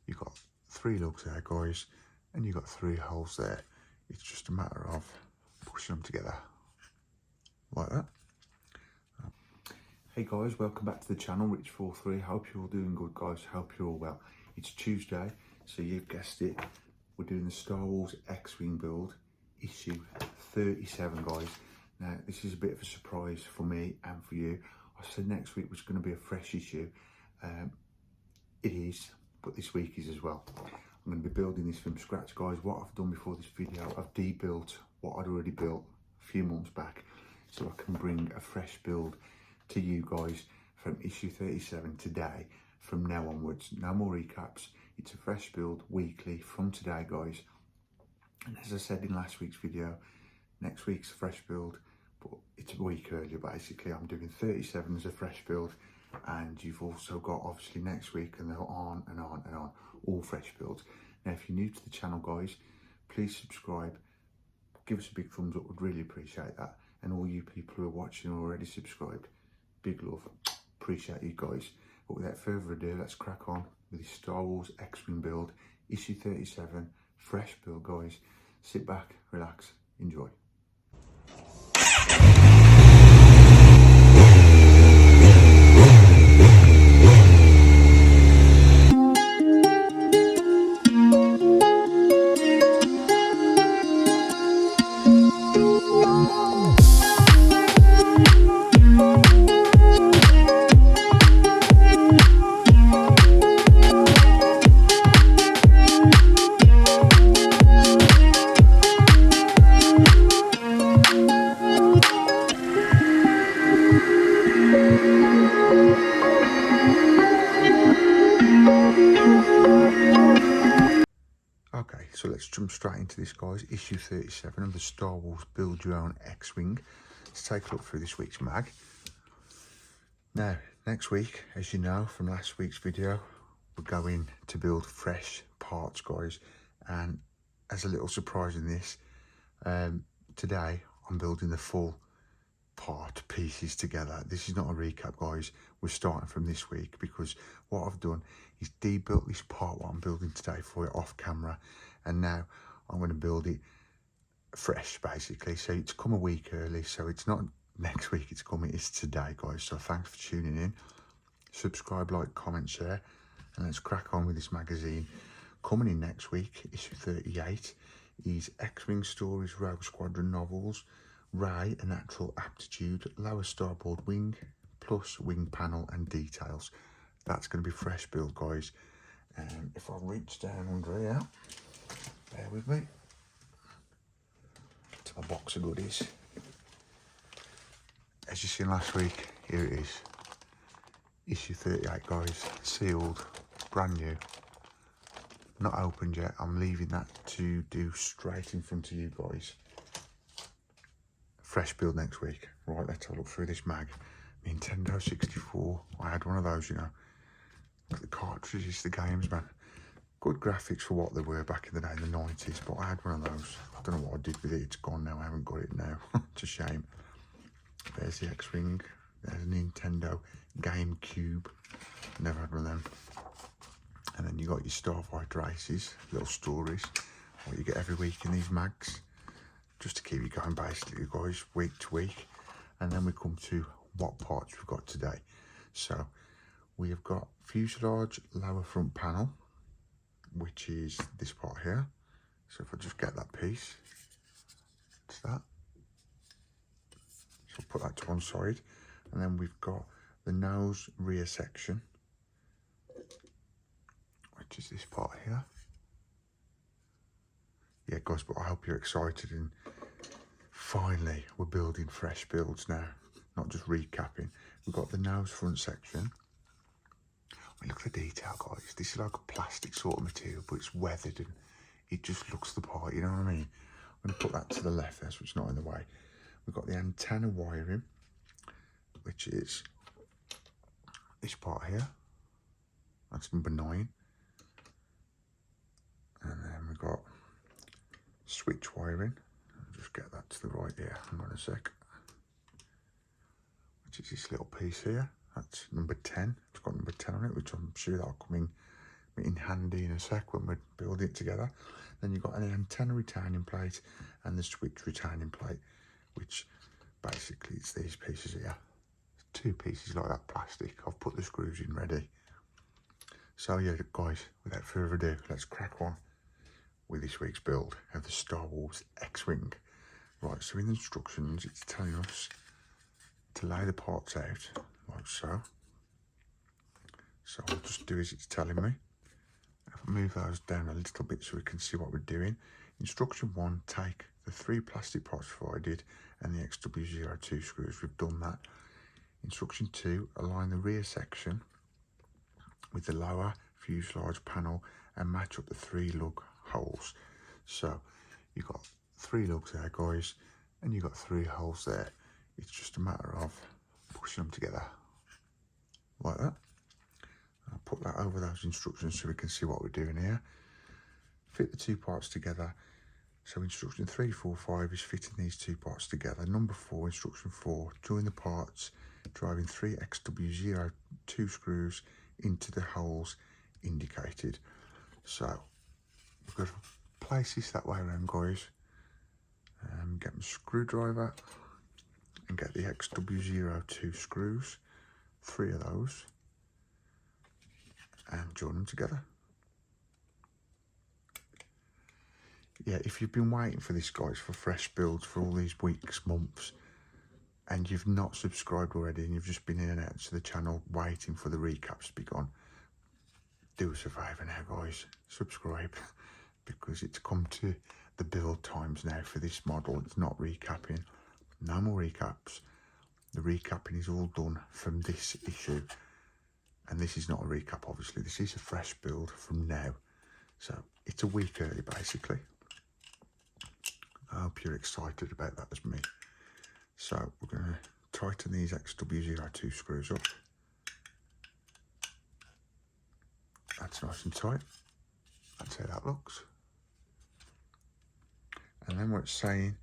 You've got 3 lugs there, guys, and you've got 3 holes there. It's just a matter of pushing them together like that. Hey guys, welcome back to the channel, Rich43. Hope you're all doing good, guys. Hope you're all well. It's Tuesday, so you've guessed it. We're doing the Star Wars X-Wing build, issue 37, guys. Now, this is a bit of a surprise for me and for you. I said next week was going to be a fresh issue. It is, but this week is as well. I'm going to be building this from scratch, guys. What I've done before this video, I've debuilt what I'd already built a few months back, so I can bring a fresh build to you guys from issue 37 today. From now onwards, no more recaps. It's a fresh build weekly from today, guys. And as I said in last week's video, next week's a fresh build, but it's a week earlier. Basically, I'm doing 37 as a fresh build, and you've also got obviously next week, and they're on and on and on, all fresh builds. Now, if you're new to the channel, guys, please subscribe, give us a big thumbs up, would really appreciate that. And all you people who are watching are already subscribed, big love, appreciate you guys. But without further ado, let's crack on with the Star Wars X-Wing build, issue 37, fresh build, guys. Sit back, relax, enjoy. Okay, so let's jump straight into this, guys. Issue 37 of the Star Wars Build Your Own X-Wing. Let's take a look through this week's mag. Now, next week, as you know from last week's video, we're going to build fresh parts, guys. And as a little surprise in this, today I'm building the full part pieces together. This is not a recap, guys. We're starting from this week, because what I've done is debuilt this part what I'm building today for you off camera, and now I'm going to build it fresh, basically. So it's come a week early, so it's not next week it's coming, it's today, guys. So thanks for tuning in. Subscribe, like, comment, share, and let's crack on with this magazine. Coming in next week, issue 38 is X-Wing Stories Rogue Squadron novels, Ray, a natural aptitude, lower starboard wing, plus wing panel and details. That's going to be fresh build, guys. If I reach down under here, bear with me, to my box of goodies. As you seen last week, here it is. Issue 38, guys, sealed, brand new. Not opened yet. I'm leaving that to do straight in front of you guys. Fresh build next week. Right, let's have a look through this mag. Nintendo 64. I had one of those, you know. Look at the cartridges, the games, man. Good graphics for what they were back in the day, in the 90s, but I had one of those. I don't know what I did with it. It's gone now. I haven't got it now. It's a shame. There's the X-Wing. There's a Nintendo GameCube. Never had one of them. And then you got your Starfighter races, little stories, what you get every week in these mags, just to keep you going, basically, guys, week to week. And then we come to what parts we've got today. So we have got fuselage lower front panel, which is this part here. So if I just get that piece, it's that. So I'll put that to one side. And then we've got the nose rear section, which is this part here. Yeah, guys, but I hope you're excited, and finally we're building fresh builds now, not just recapping. We've got the nose front section. I mean, look at the detail, guys. This is like a plastic sort of material, but it's weathered and it just looks the part, you know what I mean? I'm going to put that to the left there so it's not in the way. We've got the antenna wiring, which is this part here. That's number 9. And then we've got switch wiring. I'll just get that to the right here. Hang on a sec. Which is this little piece here. That's number 10. It's got number 10 on it, which I'm sure that'll come in in handy in a sec when we're building it together. Then you've got an antenna retaining plate and the switch retaining plate, which basically it's these pieces here. Two pieces like that plastic. I've put the screws in ready. So yeah, guys, without further ado, let's crack on with this week's build of the Star Wars X-Wing. Right, so in the instructions, it's telling us to lay the parts out like so. So I'll just do as it's telling me. I'll move those down a little bit so we can see what we're doing. Instruction 1, take the 3 plastic parts provided and the XW02 screws. We've done that. Instruction 2, align the rear section with the lower fuselage panel and match up the 3 lug holes. So you've got 3 lugs there, guys, and you've got 3 holes there. It's just a matter of pushing them together like that. I'll put that over those instructions so we can see what we're doing here. Fit the 2 parts together. So instruction 3, 4, 5 is fitting these 2 parts together. Number 4, instruction 4, join the parts, driving 3 XW02 screws into the holes indicated. So we've got to place this that way around, guys. Get my screwdriver and get the XW02 screws, 3 of those, and join them together. Yeah, if you've been waiting for this, guys, for fresh builds for all these weeks, months, and you've not subscribed already and you've just been in and out to the channel waiting for the recaps to be gone, do us a favour now, guys, subscribe, because it's come to the build times now for this model. It's not recapping, no more recaps. The recapping is all done from this issue, and this is not a recap, obviously. This is a fresh build from now, so it's a week early basically. I hope you're excited about that as me. So we're going to tighten these XW02 screws up. That's nice and tight. That's how that looks. And then what it's saying,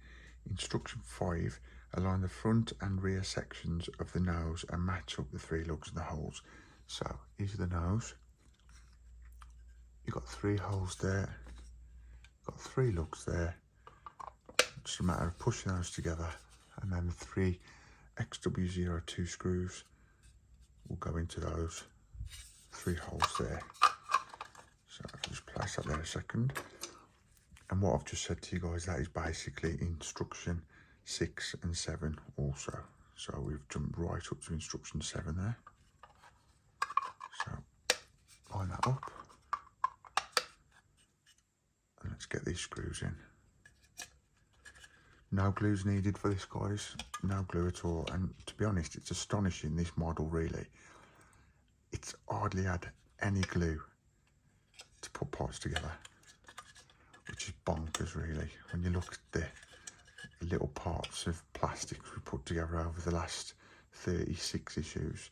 instruction 5, align the front and rear sections of the nose and match up the 3 lugs and the holes. So here's the nose. You've got 3 holes there, got 3 lugs there. Just a matter of pushing those together, and then the 3 XW02 screws will go into those 3 holes there. So I'll just place that there a second. And what I've just said to you guys, that is basically instruction 6 and 7 also. So we've jumped right up to instruction 7 there. So line that up. And let's get these screws in. No glue's needed for this, guys. No glue at all. And to be honest, it's astonishing, this model, really. It's hardly had any glue to put parts together, which is bonkers, really. When you look at the little parts of plastics we put together over the last 36 issues.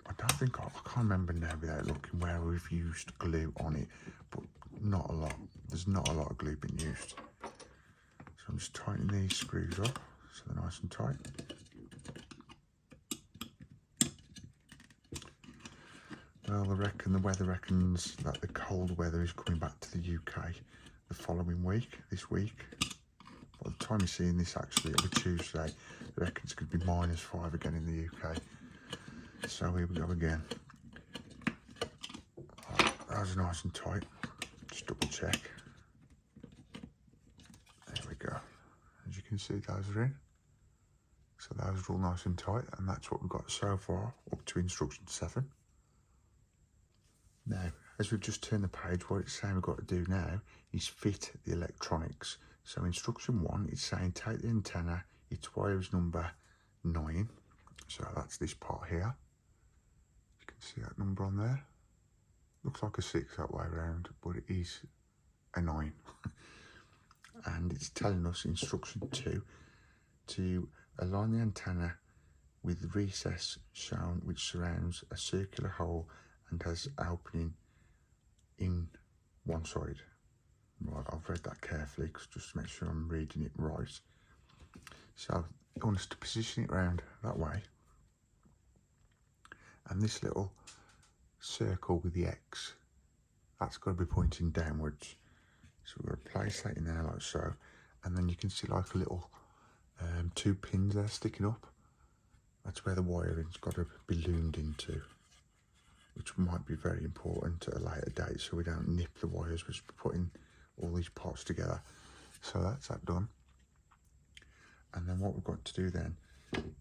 I can't remember now without looking where we've used glue on it, but not a lot. There's not a lot of glue being used. So I'm just tightening these screws up so they're nice and tight. Well, the weather reckons that the cold weather is coming back to the UK the following week, this week. By the time you're seeing this, actually, it'll be Tuesday. They reckon it's going to be -5 again in the UK. So here we go again. Right, those are nice and tight. Just double check. There we go. As you can see, those are in. So those are all nice and tight, and that's what we've got so far, up to instruction 7. Now, as we've just turned the page, what it's saying we've got to do now is fit the electronics. So instruction 1, it's saying take the antenna, its wire is number 9. So that's this part here. You can see that number on there. Looks like a 6 that way around, but it is a 9. And it's telling us instruction 2 to align the antenna with the recess shown, which surrounds a circular hole and has opening in one side. Right, I've read that carefully just to make sure I'm reading it right. So I want us to position it round that way, and this little circle with the X, that's got to be pointing downwards. So we're going to place that in there like so, and then you can see like a little 2 pins there sticking up. That's where the wiring's got to be loomed into, which might be very important at a later date, so we don't nip the wires as we're putting all these parts together. So that's that done. And then what we've got to do then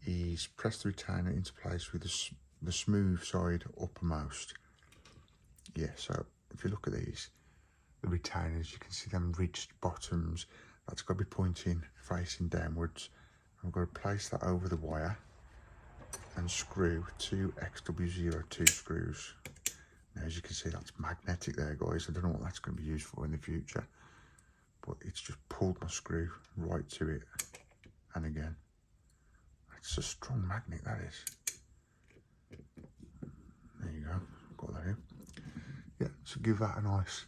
is press the retainer into place with the smooth side uppermost. Yeah, so if you look at these, the retainers, you can see them ridged bottoms. That's got to be pointing, facing downwards. And we've got to place that over the wire and screw 2 XW02 screws. Now, as you can see, that's magnetic there, guys. I don't know what that's going to be used for in the future, but it's just pulled my screw right to it. And again, it's a strong magnet, that is. There you go, got that in. Yeah, so give that a nice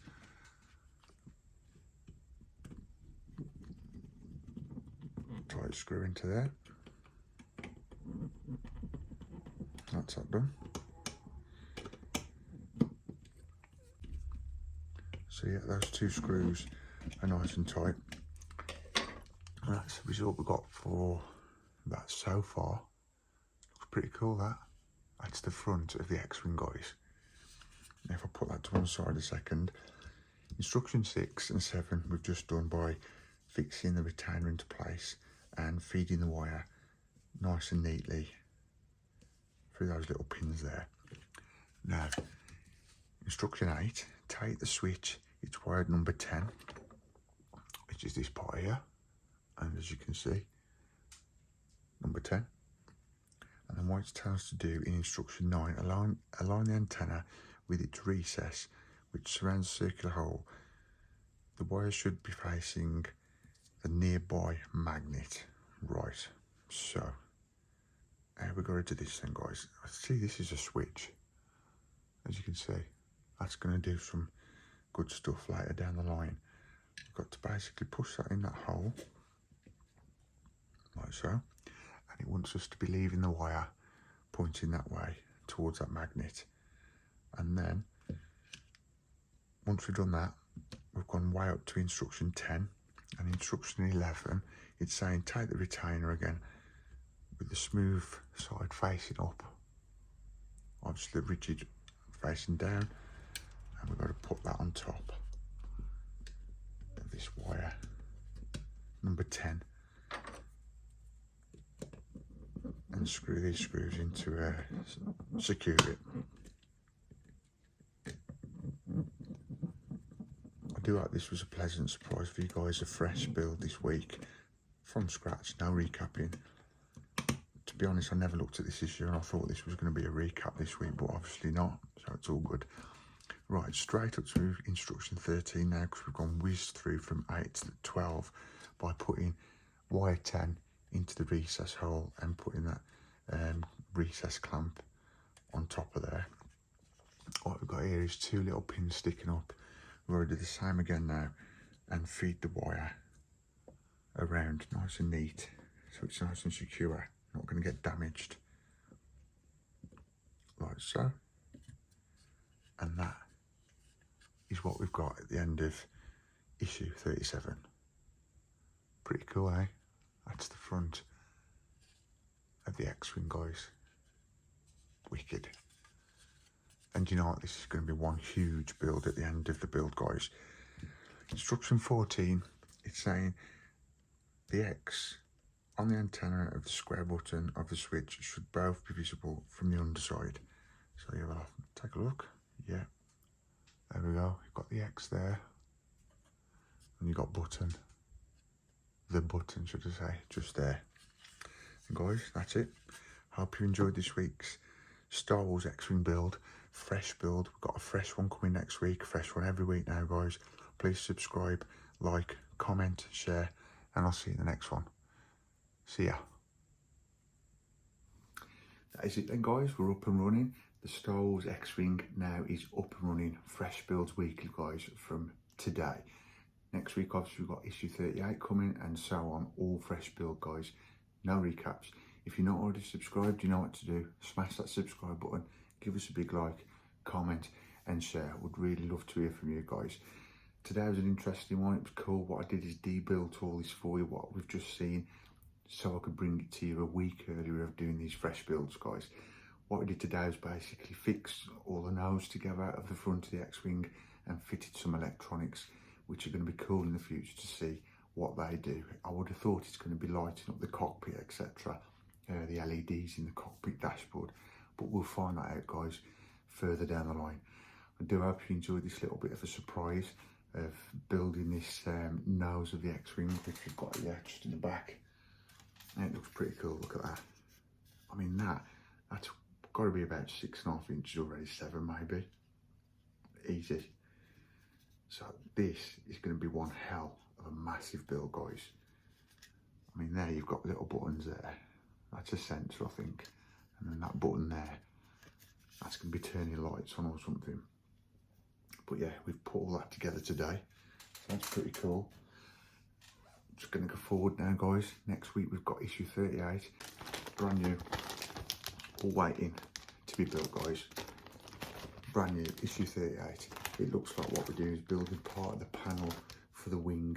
tight screw into there. That's that done. So yeah, those 2 screws are nice and tight. And that's the result we got for that so far. Looks pretty cool, that. That's the front of the X-Wing, guys. Now if I put that to one side a second, instruction 6 and 7 we've just done by fixing the retainer into place and feeding the wire nice and neatly through those little pins there. Now, instruction 8, take the switch, it's wired number 10, which is this part here, and as you can see, number 10. And then what it tells us to do in instruction 9, align the antenna with its recess, which surrounds a circular hole. The wire should be facing the nearby magnet. Right, so how we got to do this then, guys? I see this is a switch. As you can see, that's going to do some good stuff later down the line. We've got to basically push that in that hole, like so, and it wants us to be leaving the wire pointing that way towards that magnet. And then once we've done that, we've gone way up to instruction 10, and instruction 11 it's saying take the retainer again with the smooth side facing up, obviously the rigid facing down, and we've got to put that on top of this wire number 10 and screw these screws into secure it. I do hope this was a pleasant surprise for you guys, a fresh build this week from scratch, no recapping. To be honest, I never looked at this issue and I thought this was going to be a recap this week, but obviously not, so it's all good. Right, straight up to instruction 13 now, because we've gone whizzed through from 8 to 12 by putting wire 10 into the recess hole and putting that recess clamp on top of there. What we've got here is 2 little pins sticking up. We're going to do the same again now and feed the wire around nice and neat so it's nice and secure, not going to get damaged, like so. And that is what we've got at the end of issue 37. Pretty cool, eh? That's the front of the X-Wing, guys. Wicked. And you know what, this is going to be one huge build at the end of the build, guys. Instruction 14, it's saying the X on the antenna of the square button of the switch should both be visible from the underside. So you will take a look. Yeah, there we go. You've got the X there, and you've got button. The button, should I say, just there. And guys, that's it. Hope you enjoyed this week's Star Wars X-Wing build. Fresh build. We've got a fresh one coming next week. A fresh one every week now, guys. Please subscribe, like, comment, share, and I'll see you in the next one. See ya. That is it then, guys. We're up and running. The Star Wars X-Wing now is up and running. Fresh builds weekly, guys, from today. Next week, obviously, we've got issue 38 coming and so on. All fresh build, guys. No recaps. If you're not already subscribed, you know what to do. Smash that subscribe button. Give us a big like. comment and share. Would really love to hear from you guys. Today was an interesting one. It was cool. What I did is debuilt all this for you, what we've just seen, so I could bring it to you a week earlier of doing these fresh builds, guys. What we did today was basically fix all the nose together out of the front of the X-Wing and fitted some electronics, which are going to be cool in the future to see what they do. I would have thought it's going to be lighting up the cockpit, etc., the LEDs in the cockpit dashboard, but we'll find that out, guys, further down the line. I do hope you enjoyed this little bit of a surprise of building this nose of the X-Wing, which we've got here just in the back. And it looks pretty cool. Look at that. I mean, that's got to be about 6.5 inches already, 7 maybe. Easy. So this is going to be one hell of a massive build, guys. I mean, there you've got little buttons there. That's a sensor, I think. And then that button there, that's going to be turning lights on or something. But yeah, we've put all that together today. So that's pretty cool. Just going to go forward now, guys. Next week we've got issue 38, brand new, all waiting to be built, guys. Brand new, issue 38. It looks like what we're doing is building part of the panel for the wing,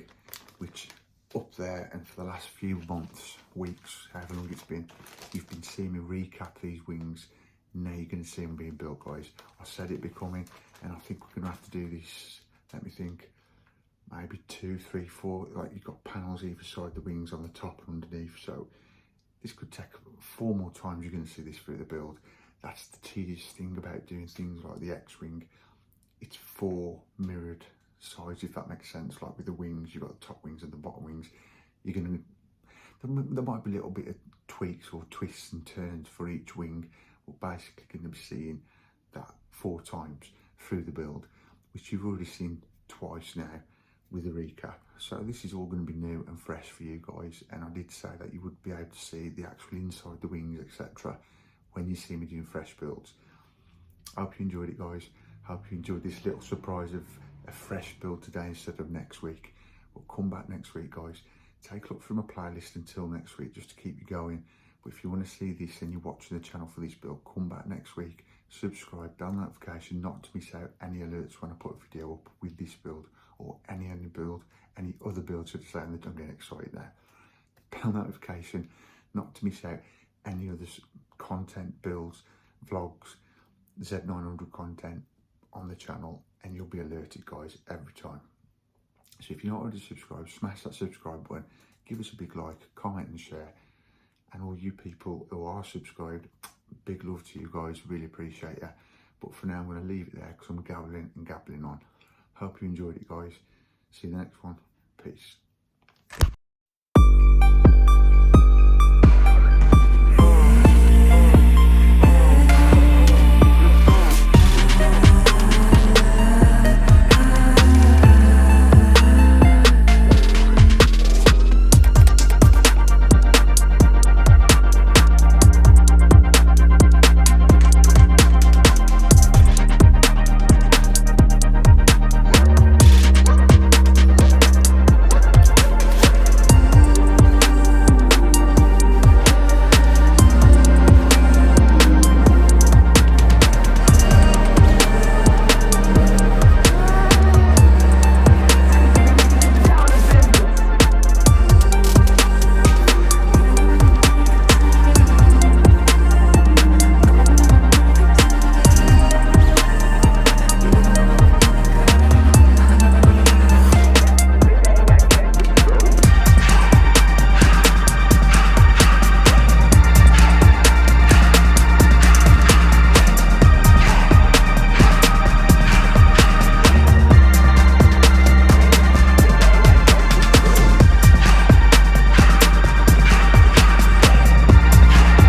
which up there, and for the last few months, weeks, however long it's been, you've been seeing me recap these wings. Now you're going to see them being built, guys. I said it'd be coming, and I think we're going to have to do this, let me think, maybe 2, 3, 4, like you've got panels either side the wings on the top and underneath, so this could take 4 more times you're going to see this through the build. That's the tedious thing about doing things like the X-Wing. It's 4 mirrored sides, if that makes sense. Like with the wings, you've got the top wings and the bottom wings. You're going to, there might be a little bit of tweaks or twists and turns for each wing. We're basically going to be seeing that 4 times through the build, which you've already seen twice now with the recap. So this is all going to be new and fresh for you guys, and I did say that you would be able to see the actual inside the wings, etc., when you see me doing fresh builds. I hope you enjoyed it, guys. I hope you enjoyed this little surprise of a fresh build today instead of next week. We'll come back next week, guys. Take a look through my playlist until next week, just to keep you going. But if you want to see this and you're watching the channel for this build, come back next week, subscribe, down the notification, not to miss out any alerts when I put a video up with this build or any build, any other build, should I say, and I'm getting excited now. Bell notification, not to miss out any other content, builds, vlogs, Z900 content on the channel, and you'll be alerted, guys, every time. So if you're not already subscribed, smash that subscribe button, give us a big like, comment and share. And all you people who are subscribed, big love to you guys, really appreciate it. But for now, I'm going to leave it there because I'm gabbling on. Hope you enjoyed it, guys. See you in the next one. Peace.